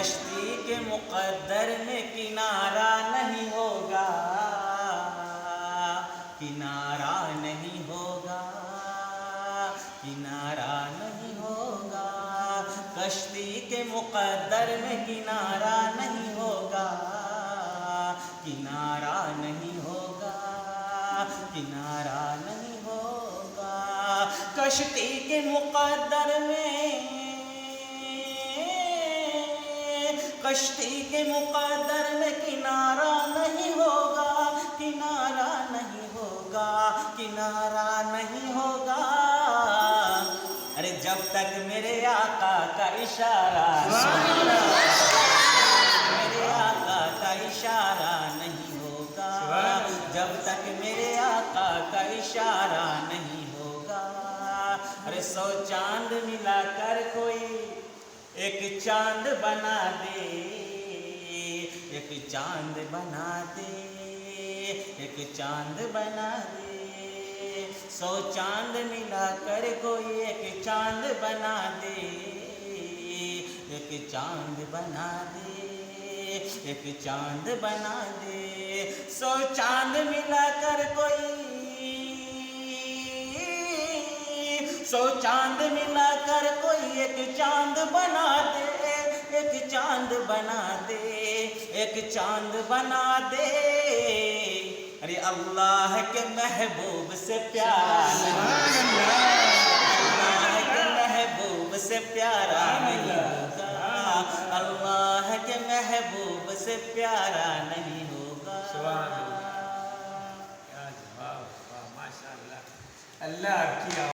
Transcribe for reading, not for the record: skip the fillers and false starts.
कश्ती के मुक़द्दर में किनारा नहीं होगा, किनारा नहीं होगा, किनारा नहीं होगा। कश्ती के मुक़द्दर में किनारा नहीं होगा, किनारा नहीं होगा, किनारा नहीं होगा। कश्ती के मुक़द्दर में, कश्ती के मुक़द्दर में किनारा नहीं होगा, किनारा नहीं होगा, किनारा नहीं होगा। अरे जब तक मेरे आका का इशारा, मेरे आका का इशारा नहीं होगा, जब तक मेरे आका का इशारा नहीं होगा। अरे 100 चांद मिलाकर कोई एक चांद बना दे, एक चांद बना दे, एक चांद बना दे। 100 चांद मिलाकर कोई एक चांद बना दे, एक चांद बना दे, एक चांद बना दे। 100 चांद मिलाकर कोई, 100 चांद मिलाकर कोई एक चांद बना दे, एक चांद बना दे, एक चांद बना दे। अरे अल्लाह के महबूब से प्यारा नहीं, अल्लाह के महबूब से प्यारा नहीं होगा, अल्लाह के महबूब से प्यारा नहीं होगा। माशाअल्लाह, अल्लाह की